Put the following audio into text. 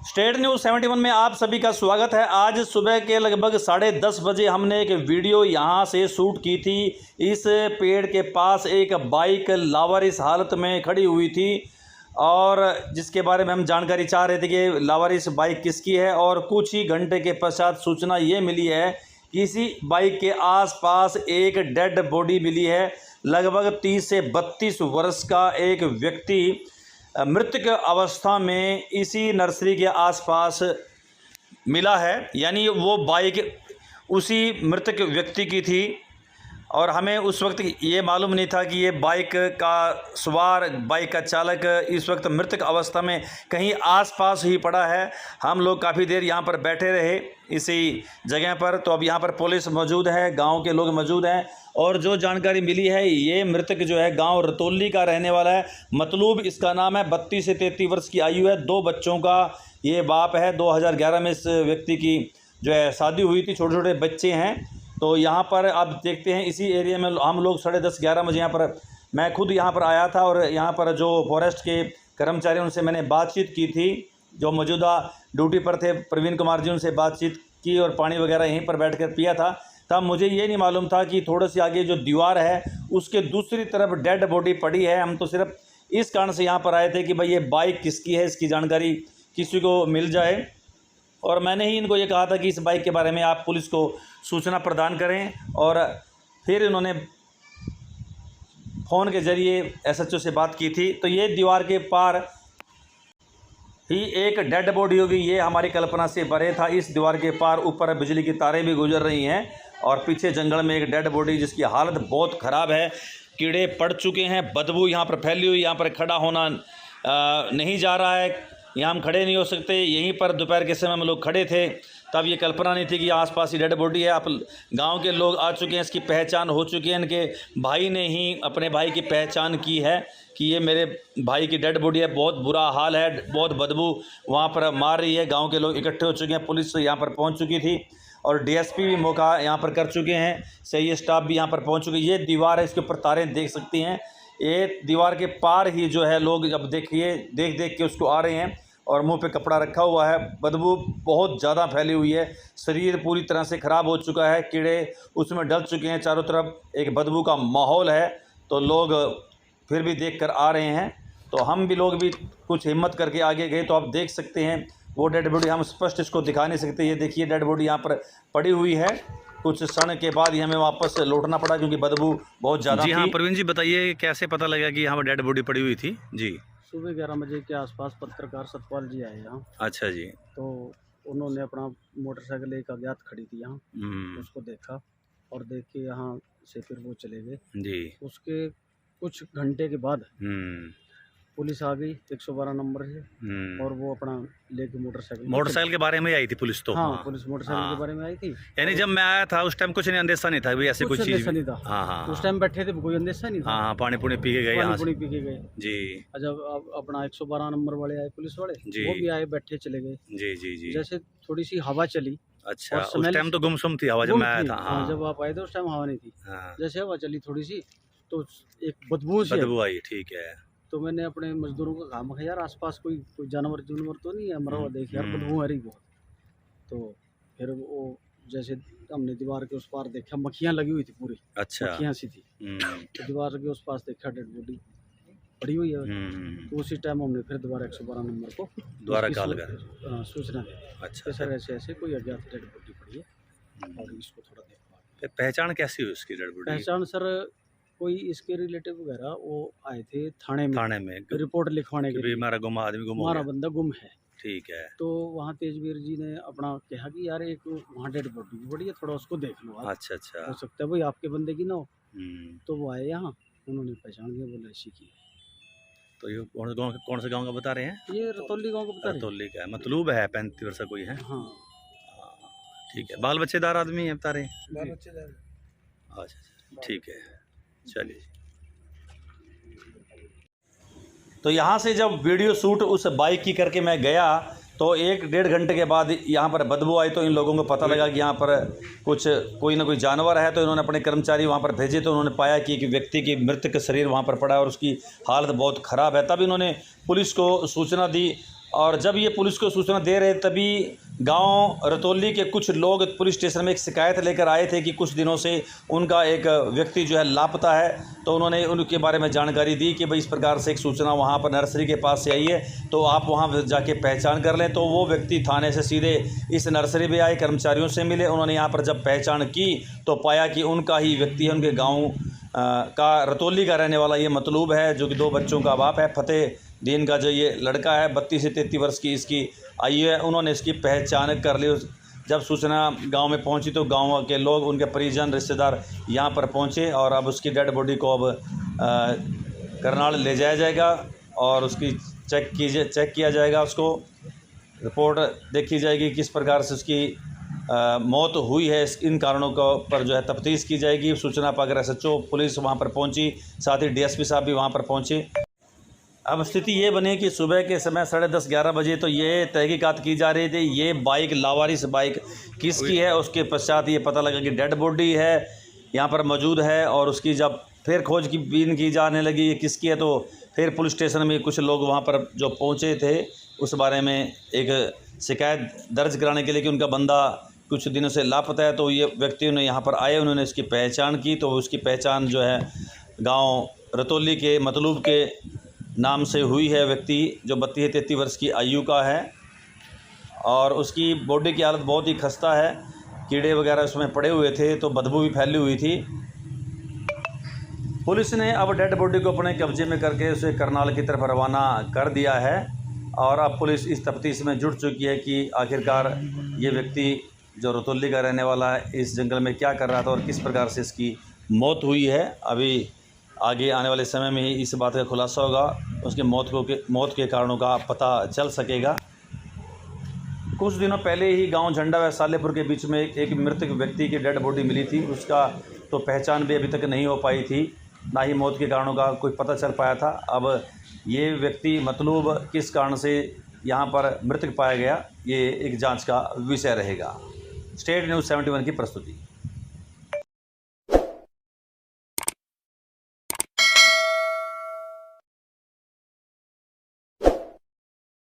State news 71 में आप सभी का स्वागत है। आज सुबह के लगभग 10:30 बजे हमने एक वीडियो यहाँ से शूट की थी। इस पेड़ के पास एक बाइक लावारिस हालत में खड़ी हुई थी और जिसके बारे में हम जानकारी चाह रहे थे कि लावारिस बाइक किसकी है। और कुछ ही घंटे के पश्चात सूचना ये मिली है कि इसी बाइक के आसपास एक डेड बॉडी मिली है। लगभग 30 से 32 वर्ष का एक व्यक्ति मृतक अवस्था में इसी नर्सरी के आसपास मिला है। यानी वो बाइक उसी मृतक व्यक्ति की थी और हमें उस वक्त ये मालूम नहीं था कि ये बाइक का सवार, बाइक का चालक इस वक्त मृतक अवस्था में कहीं आसपास ही पड़ा है। हम लोग काफ़ी देर यहाँ पर बैठे रहे इसी जगह पर। तो अब यहाँ पर पुलिस मौजूद है, गांव के लोग मौजूद हैं और जो जानकारी मिली है ये मृतक जो है गांव रतौली का रहने वाला है। मतलूब इसका नाम है। 32 से 33 वर्ष की आयु है। 2 बच्चों का ये बाप है। 2011 में इस व्यक्ति की जो है शादी हुई थी। छोटे छोटे बच्चे हैं। तो यहाँ पर आप देखते हैं इसी एरिया में हम लोग 10:30-11 बजे यहाँ पर, मैं खुद यहाँ पर आया था और यहाँ पर जो फॉरेस्ट के कर्मचारी उनसे मैंने बातचीत की थी, जो मौजूदा ड्यूटी पर थे प्रवीण कुमार जी, उनसे बातचीत की और पानी वगैरह यहीं पर बैठकर पिया था। तब मुझे ये नहीं मालूम था कि थोड़ी सी आगे जो दीवार है उसके दूसरी तरफ डेड बॉडी पड़ी है। हम तो सिर्फ इस कारण से यहाँ पर आए थे कि भाई ये बाइक किसकी है, इसकी जानकारी किसी को मिल जाए। और मैंने ही इनको ये कहा था कि इस बाइक के बारे में आप पुलिस को सूचना प्रदान करें। और फिर इन्होंने फ़ोन के ज़रिए SHO से बात की थी। तो ये दीवार के पार ही एक डेड बॉडी होगी, ये हमारी कल्पना से परे था। इस दीवार के पार ऊपर बिजली की तारें भी गुजर रही हैं और पीछे जंगल में एक डेड बॉडी जिसकी हालत बहुत ख़राब है। कीड़े पड़ चुके हैं, बदबू यहाँ पर फैली हुई, यहाँ पर खड़ा होना नहीं जा रहा है। यहाँ हम खड़े नहीं हो सकते। यहीं पर दोपहर के समय हम लोग खड़े थे, तब ये कल्पना नहीं थी कि आसपास ही डेड बॉडी है। आप गांव के लोग आ चुके हैं, इसकी पहचान हो चुकी है। इनके भाई ने ही अपने भाई की पहचान की है कि ये मेरे भाई की डेड बॉडी है। बहुत बुरा हाल है, बहुत बदबू वहाँ पर मार रही है। गाँव के लोग इकट्ठे हो चुके हैं, पुलिस यहाँ पर पहुँच चुकी थी और DSP भी मौका यहाँ पर कर चुके हैं। सही स्टाफ भी यहाँ पर पहुँच चुके हैं। ये दीवार है, इसके ऊपर तारें देख सकती हैं। ये दीवार के पार ही जो है लोग अब देखिए देख देख के उसको आ रहे हैं और मुंह पे कपड़ा रखा हुआ है। बदबू बहुत ज़्यादा फैली हुई है, शरीर पूरी तरह से ख़राब हो चुका है, कीड़े उसमें डल चुके हैं, चारों तरफ एक बदबू का माहौल है। तो लोग फिर भी देख कर आ रहे हैं। तो हम भी लोग भी कुछ हिम्मत करके आगे गए। तो आप देख सकते हैं वो डेड बॉडी, हम स्पष्ट इसको दिखा नहीं सकते। ये देखिए डेड बॉडी यहाँ पर पड़ी हुई है। कुछ क्षण के बाद ही हमें वापस लौटना पड़ा क्योंकि बदबू बहुत ज़्यादा थी। हाँ प्रवीण जी बताइए, कैसे पता लगा कि यहाँ पर डेड बॉडी पड़ी हुई थी? जी, सुबह 11 बजे के आसपास पत्रकार सतपाल जी आए यहाँ। अच्छा जी। तो उन्होंने अपना मोटरसाइकिल एक अज्ञात खड़ी थी यहाँ, उसको देखा और देख के यहाँ से फिर वो चले गए जी। उसके कुछ घंटे के बाद पुलिस आ गई 112 नंबर से और वो अपना लेके मोटरसाइकिल के बारे में आई थी पुलिस। तो हाँ, पुलिस मोटरसाइकिल के बारे में आई थी। यानी जब मैं आया था उस टाइम कुछ नहीं अंदेशा नहीं था भाई, ऐसे कुछ चीज नहीं था। हाँ, उस टाइम बैठे थे, कोई अंदेशा नहीं था। हाँ, पानी पुनी पी के गए, पानी पी के गए जी। जब अपना 112 नंबर वाले आए, पुलिस वाले, वो भी आए, बैठे चले गए। जी जी जी। जैसे थोड़ी सी हवा चली। अच्छा, उस टाइम तो गुमसुम थी हवा जब मैं आया था। हाँ, जब आप आए थे उस टाइम हवा नहीं थी। जैसे हवा चली थोड़ी सी तो एक बदबू आई। ठीक है। तो मैंने अपने मजदूरों को कहा, यार आसपास कोई जानवर तो नहीं है, मरा हुआ देख यार, बदबू आ रही बहुत। तो फिर वो जैसे हमने दीवार के उस पार देखा, मक्खियाँ लगी हुई थी पूरी। अच्छा, मक्खियाँ सी थी। तो दीवार के उस पास देखा डेड बॉडी पड़ी हुई है। तो उसी टाइम हमने फिर दोबारा 112 नंबर को दोबारा कॉल कर सूचना दी। अच्छा, सर ऐसे कोई अज्ञात डेड बॉडी पड़ी है और इसको थोड़ा देखा। पहचान कैसी हुई उसकी डेड बॉडी? पहचान सर कोई इसके रिलेटिव वगैरह वो आए थे थाने में रिपोर्ट लिखवाने के लिए, हमारा बंदा गुम है। ठीक है। तो वहाँ तेजवीर जी ने अपना कहा कि यार एक वहाँ डेड बॉडी भी पड़ी है, थोड़ा उसको देख लो आप। अच्छा, हो सकता है भाई आपके बंदे की ना हो। तो वो आए यहाँ, उन्होंने पहचान लिया, बोला ऐसी की। तो ये कौन से गाँव का बता रहे हैं? ये रतौली गाँव का बता रहे हैं। रतौली का है। मतलूब है 35 वर्ष का कोई है। हाँ ठीक है। बाल बच्चेदार आदमी है बता रहे हैं? बाल बच्चेदार। अच्छा, ठीक है, चलिए। तो यहाँ से जब वीडियो शूट उस बाइक की करके मैं गया तो 1-1.5 घंटे के बाद यहाँ पर बदबू आई। तो इन लोगों को पता लगा कि यहाँ पर कोई ना कोई जानवर है। तो इन्होंने अपने कर्मचारी वहाँ पर भेजे। तो उन्होंने पाया कि एक व्यक्ति की मृतक शरीर वहाँ पर पड़ा है और उसकी हालत बहुत ख़राब है। तब इन्होंने पुलिस को सूचना दी और जब ये पुलिस को सूचना दे रहे तभी गांव रतौली के कुछ लोग पुलिस स्टेशन में एक शिकायत लेकर आए थे कि कुछ दिनों से उनका एक व्यक्ति जो है लापता है। तो उन्होंने उनके बारे में जानकारी दी कि भाई इस प्रकार से एक सूचना वहां पर नर्सरी के पास से आई है, तो आप वहां जाके पहचान कर लें। तो वो व्यक्ति थाने से सीधे इस नर्सरी में आए, कर्मचारियों से मिले। उन्होंने यहाँ पर जब पहचान की तो पाया कि उनका ही व्यक्ति है, उनके गाँव का रतौली का रहने वाला ये मतलूब है, जो कि 2 बच्चों का बाप है। फतेह दीन का जो ये लड़का है, 32 से 33 वर्ष की इसकी आयु है। उन्होंने इसकी पहचान कर ली। जब सूचना गांव में पहुंची तो गांव के लोग, उनके परिजन, रिश्तेदार यहां पर पहुंचे और अब उसकी डेड बॉडी को अब करनाल ले जाया जाएगा और उसकी चेक किया जाएगा। उसको रिपोर्ट देखी जाएगी किस प्रकार से उसकी मौत हुई है। इन कारणों को पर जो है तफ्तीश की जाएगी। सूचना पाकर SHO पुलिस वहां पर पहुंची, साथ ही DSP साहब भी वहां पर पहुंचे। अब स्थिति ये बनी कि सुबह के समय 10:30-11 बजे तो ये तहकीकात की जा रही थी ये बाइक, लावारिस बाइक किसकी है। उसके पश्चात ये पता लगा कि डेड बॉडी है यहाँ पर मौजूद है, और उसकी जब फिर खोज की बीन की जाने लगी ये किसकी है, तो फिर पुलिस स्टेशन में कुछ लोग वहाँ पर जो पहुँचे थे उस बारे में एक शिकायत दर्ज कराने के लिए कि उनका बंदा कुछ दिनों से लापता है। तो ये व्यक्ति ने यहाँ पर आए, उन्होंने इसकी पहचान की। तो उसकी पहचान जो है गाँव रतौली के मतलूब के नाम से हुई है। व्यक्ति जो 32-33 वर्ष की आयु का है और उसकी बॉडी की हालत बहुत ही खस्ता है, कीड़े वगैरह उसमें पड़े हुए थे, तो बदबू भी फैली हुई थी। पुलिस ने अब डेड बॉडी को अपने कब्जे में करके उसे करनाल की तरफ रवाना कर दिया है और अब पुलिस इस तफ्तीश में जुट चुकी है कि आखिरकार ये व्यक्ति जो रतौली का रहने वाला है इस जंगल में क्या कर रहा था और किस प्रकार से इसकी मौत हुई है। अभी आगे आने वाले समय में ही इस बात का खुलासा होगा, उसके मौत के कारणों का पता चल सकेगा। कुछ दिनों पहले ही गांव झंडा व सालेपुर के बीच में एक मृतक व्यक्ति की डेड बॉडी मिली थी। उसका तो पहचान भी अभी तक नहीं हो पाई थी, ना ही मौत के कारणों का कोई पता चल पाया था। अब ये व्यक्ति मतलूब किस कारण से यहाँ पर मृतक पाया गया, ये एक जाँच का विषय रहेगा। स्टेट न्यूज़ 71 की प्रस्तुति।